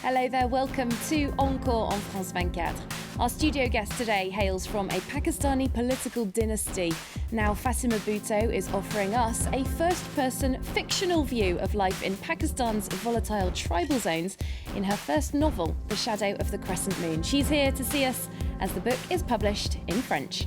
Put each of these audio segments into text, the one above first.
Hello there, welcome to Encore on France 24. Our studio guest today hails from a Pakistani political dynasty. Now Fatima Bhutto is offering us a first-person fictional view of life in Pakistan's volatile tribal zones in her first novel, The Shadow of the Crescent Moon. She's here to see us as the book is published in French.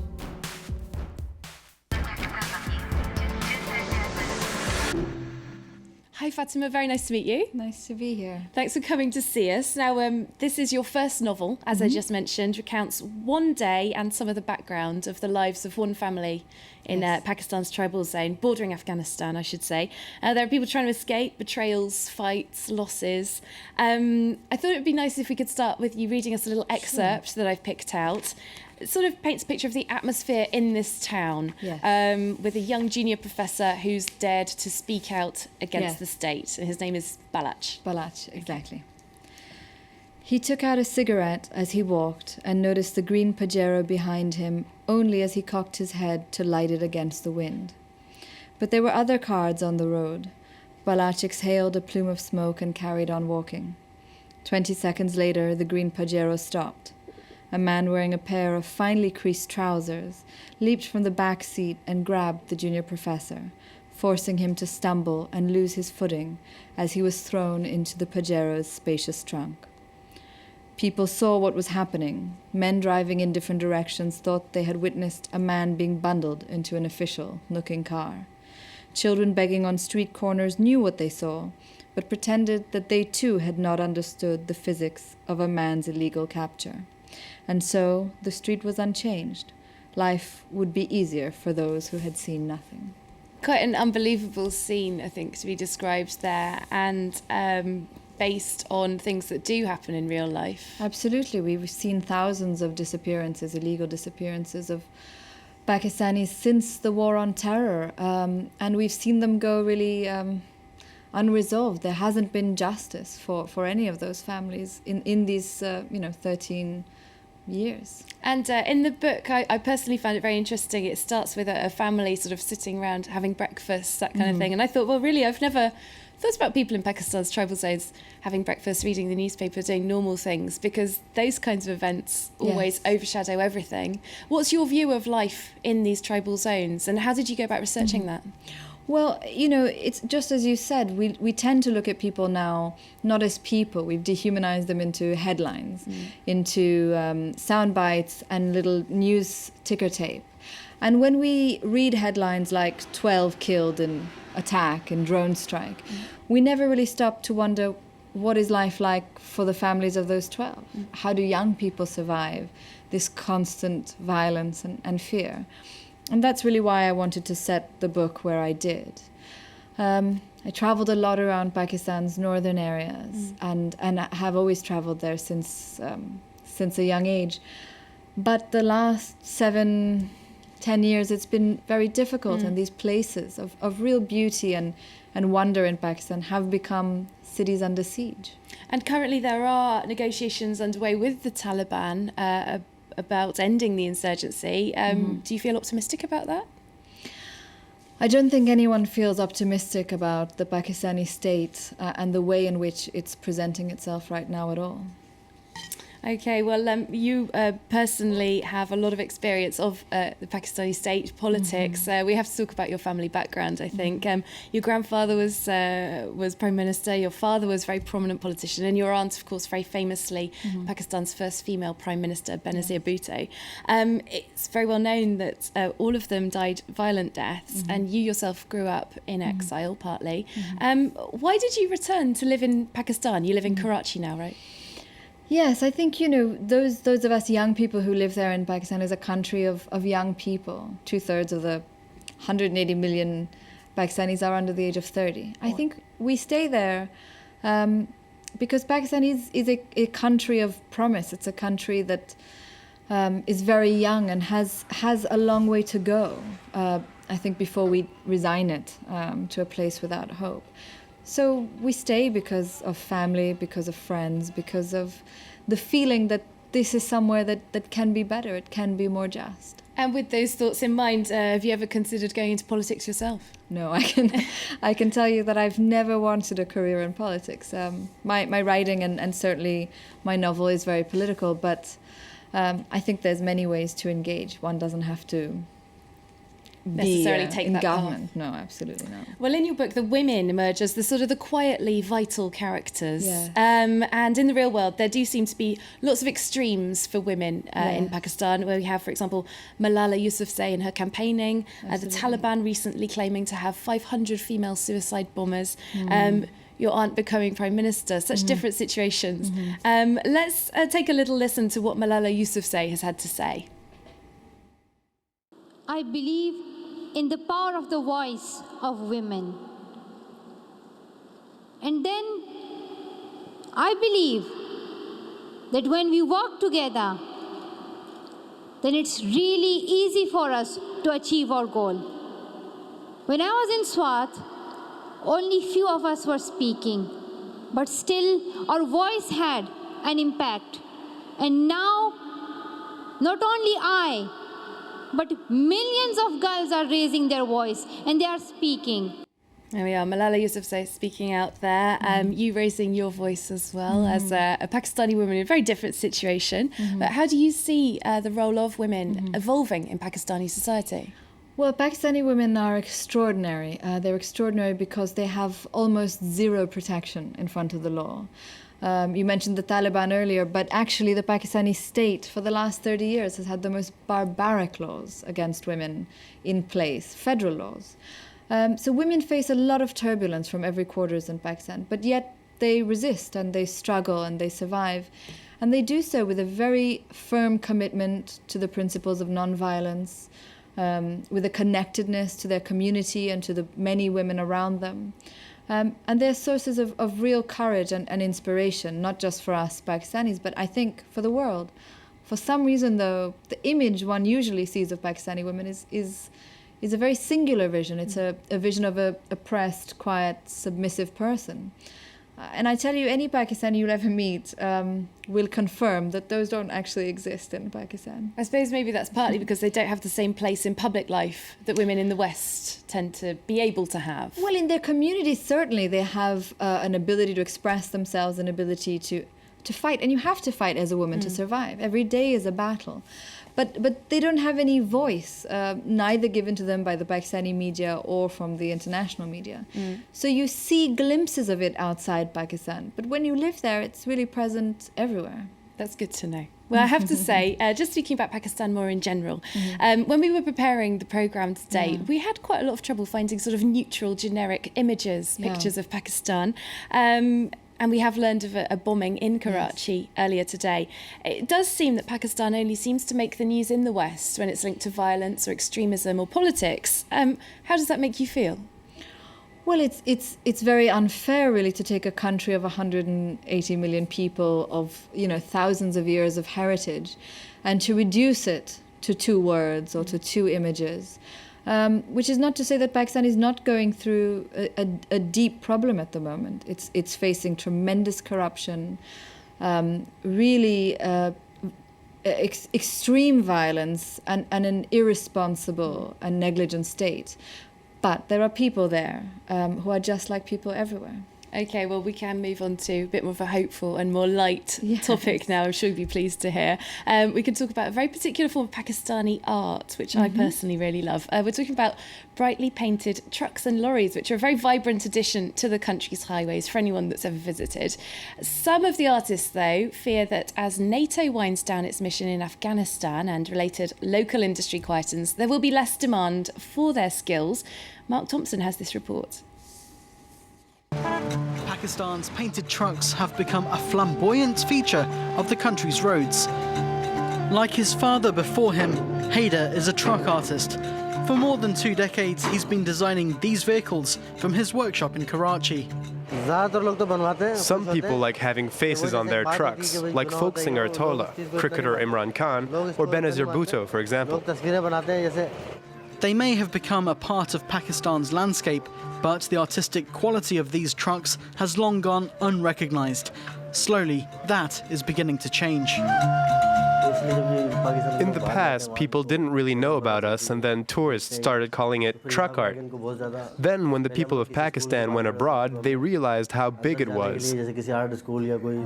Hi Fatima, very nice to meet you. Nice to be here. Thanks for coming to see us. Now, this is your first novel, as I just mentioned, recounts one day and some of the background of the lives of one family in Pakistan's tribal zone, bordering Afghanistan, I should say. There are people trying to escape, betrayals, fights, losses. I thought it would be nice if we could start with you reading us a little excerpt that I've picked out. It sort of paints a picture of the atmosphere in this town, with a young junior professor who's dared to speak out against the state. And his name is Balach. Balach, exactly. He took out a cigarette as he walked and noticed the green Pajero behind him only as he cocked his head to light it against the wind. But there were other cars on the road. Balach exhaled a plume of smoke and carried on walking. 20 seconds later, the green Pajero stopped. A man wearing a pair of finely creased trousers leaped from the back seat and grabbed the junior professor, forcing him to stumble and lose his footing as he was thrown into the Pajero's spacious trunk. People saw what was happening. Men driving in different directions thought they had witnessed a man being bundled into an official-looking car. Children begging on street corners knew what they saw, but pretended that they too had not understood the physics of a man's illegal capture. And so the street was unchanged. Life would be easier for those who had seen nothing. Quite an unbelievable scene, I think, to be described there, and based on things that do happen in real life. Absolutely. We've seen thousands of disappearances, illegal disappearances of Pakistanis since the war on terror, and we've seen them go really unresolved. There hasn't been justice for any of those families in these 13 years. And in the book, I personally found it very interesting. It starts with a family sort of sitting around having breakfast, that kind of thing. And I thought, well, really, I've never thought about people in Pakistan's tribal zones having breakfast, reading the newspaper, doing normal things, because those kinds of events always overshadow everything. What's your view of life in these tribal zones, and how did you go about researching that? Well, it's just as you said, we tend to look at people now not as people. We've dehumanized them into headlines, into sound bites and little news ticker tape. And when we read headlines like 12 killed in attack and drone strike, we never really stop to wonder, what is life like for the families of those 12? How do young people survive this constant violence and fear? And that's really why I wanted to set the book where I did. I traveled a lot around Pakistan's northern areas and I have always traveled there since a young age. But the last 7-10 years, it's been very difficult, and these places of real beauty and wonder in Pakistan have become cities under siege. And currently there are negotiations underway with the Taliban about ending the insurgency. Do you feel optimistic about that? I don't think anyone feels optimistic about the Pakistani state and the way in which it's presenting itself right now at all. Okay, well, you personally have a lot of experience of the Pakistani state politics. We have to talk about your family background, I think. Your grandfather was Prime Minister, your father was a very prominent politician, and your aunt, of course, very famously Pakistan's first female Prime Minister, Benazir Bhutto. It's very well known that all of them died violent deaths, and you yourself grew up in exile, partly. Why did you return to live in Pakistan? You live in Karachi now, right? Yes, I think, those of us young people who live there in Pakistan is a country of young people. 2/3 of the 180 million Pakistanis are under the age of 30. I think we stay there because Pakistan is a country of promise. It's a country that is very young and has a long way to go, I think, before we resign it to a place without hope. So we stay because of family, because of friends, because of the feeling that this is somewhere that can be better, it can be more just. And with those thoughts in mind, have you ever considered going into politics yourself? No, I can tell you that I've never wanted a career in politics. My writing and certainly my novel is very political, but I think there's many ways to engage. One doesn't have to necessarily take in that government. path. No, absolutely not. Well, in your book, the women emerge as the quietly vital characters. Yeah. And in the real world, there do seem to be lots of extremes for women in Pakistan, where we have, for example, Malala Yousafzai in her campaigning, the Taliban recently claiming to have 500 female suicide bombers. Your aunt becoming prime minister, such different situations. Let's take a little listen to what Malala Yousafzai has had to say. I believe in the power of the voice of women. And then I believe that when we work together, then it's really easy for us to achieve our goal. When I was in Swat, only few of us were speaking, but still our voice had an impact. And now, not only I, but millions of girls are raising their voice and they are speaking. There we are, Malala Yousafzai speaking out there. You raising your voice as well as a Pakistani woman in a very different situation. But how do you see the role of women evolving in Pakistani society? Well, Pakistani women are extraordinary. They're extraordinary because they have almost zero protection in front of the law. You mentioned the Taliban earlier, but actually the Pakistani state for the last 30 years has had the most barbaric laws against women in place, federal laws. So women face a lot of turbulence from every quarters in Pakistan, but yet they resist and they struggle and they survive. And they do so with a very firm commitment to the principles of nonviolence, with a connectedness to their community and to the many women around them. And they're sources of real courage and inspiration, not just for us Pakistanis, but I think for the world. For some reason, though, the image one usually sees of Pakistani women is a very singular vision. It's a vision of a oppressed, quiet, submissive person. And I tell you, any Pakistani you'll ever meet will confirm that those don't actually exist in Pakistan. I suppose maybe that's partly because they don't have the same place in public life that women in the West tend to be able to have. Well, in their communities, certainly they have an ability to express themselves, an ability to fight. And you have to fight as a woman to survive. Every day is a battle. But they don't have any voice, neither given to them by the Pakistani media or from the international media. So you see glimpses of it outside Pakistan. But when you live there, it's really present everywhere. That's good to know. Well, I have to say, just speaking about Pakistan more in general, when we were preparing the programme today, we had quite a lot of trouble finding sort of neutral, generic images, pictures of Pakistan. And we have learned of a bombing in Karachi earlier today. It does seem that Pakistan only seems to make the news in the West when it's linked to violence or extremism or politics. How does that make you feel? Well, it's very unfair, really, to take a country of 180 million people, of thousands of years of heritage, and to reduce it to two words or to two images. Which is not to say that Pakistan is not going through a deep problem at the moment. It's facing tremendous corruption, really extreme violence, and an irresponsible and negligent state. But there are people there who are just like people everywhere. Okay, well, we can move on to a bit more of a hopeful and more light topic now. I'm sure you'll be pleased to hear. We can talk about a very particular form of Pakistani art, which I personally really love. We're talking about brightly painted trucks and lorries, which are a very vibrant addition to the country's highways for anyone that's ever visited. Some of the artists, though, fear that as NATO winds down its mission in Afghanistan and related local industry quietens, there will be less demand for their skills. Mark Thompson has this report. Pakistan's painted trucks have become a flamboyant feature of the country's roads. Like his father before him, Haider is a truck artist. For more than 2 decades, he's been designing these vehicles from his workshop in Karachi. Some people like having faces on their trucks, like folk singer Tola, cricketer Imran Khan, or Benazir Bhutto, for example. They may have become a part of Pakistan's landscape, but the artistic quality of these trucks has long gone unrecognised. Slowly, that is beginning to change. In the past, people didn't really know about us, and then tourists started calling it truck art. Then, when the people of Pakistan went abroad, they realized how big it was.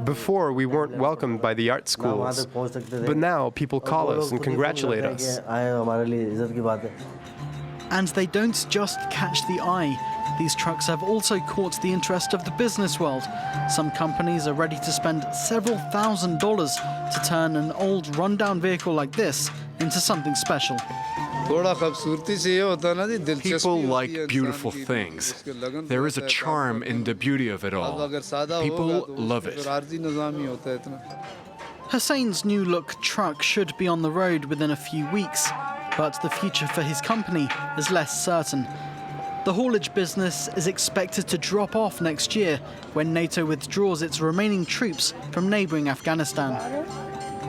Before, we weren't welcomed by the art schools, but now people call us and congratulate us. And they don't just catch the eye. These trucks have also caught the interest of the business world. Some companies are ready to spend several $1,000s to turn an old rundown vehicle like this into something special. People like beautiful things. There is a charm in the beauty of it all. People love it. Hussein's new look truck should be on the road within a few weeks, but the future for his company is less certain. The haulage business is expected to drop off next year when NATO withdraws its remaining troops from neighbouring Afghanistan.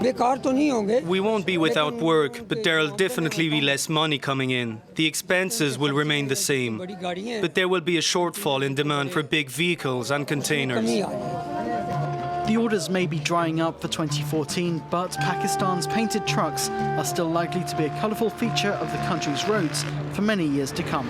We won't be without work, but there'll definitely be less money coming in. The expenses will remain the same, but there will be a shortfall in demand for big vehicles and containers. The orders may be drying up for 2014, but Pakistan's painted trucks are still likely to be a colourful feature of the country's roads for many years to come.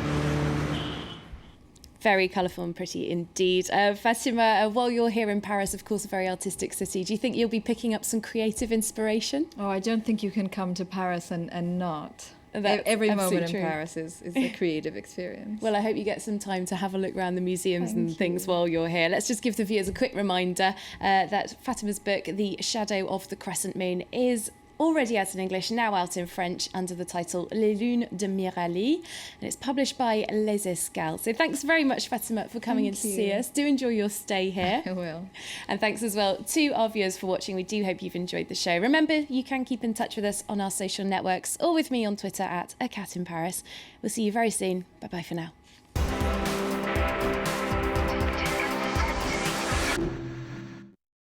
Very colourful and pretty indeed. Fatima, while you're here in Paris, of course, a very artistic city, do you think you'll be picking up some creative inspiration? Oh, I don't think you can come to Paris and not. That's Every moment in true. Paris is a creative experience. Well, I hope you get some time to have a look around the museums and things while you're here. Let's just give the viewers a quick reminder that Fatima's book, The Shadow of the Crescent Moon, is already out in English, now out in French under the title Les Lunes de Miralie, and it's published by Les Escales. So thanks very much, Fatima, for coming in to see us. Do enjoy your stay here. I will. And thanks as well to our viewers for watching. We do hope you've enjoyed the show. Remember, you can keep in touch with us on our social networks or with me on Twitter at @ACatInParis. We'll see you very soon. Bye-bye for now.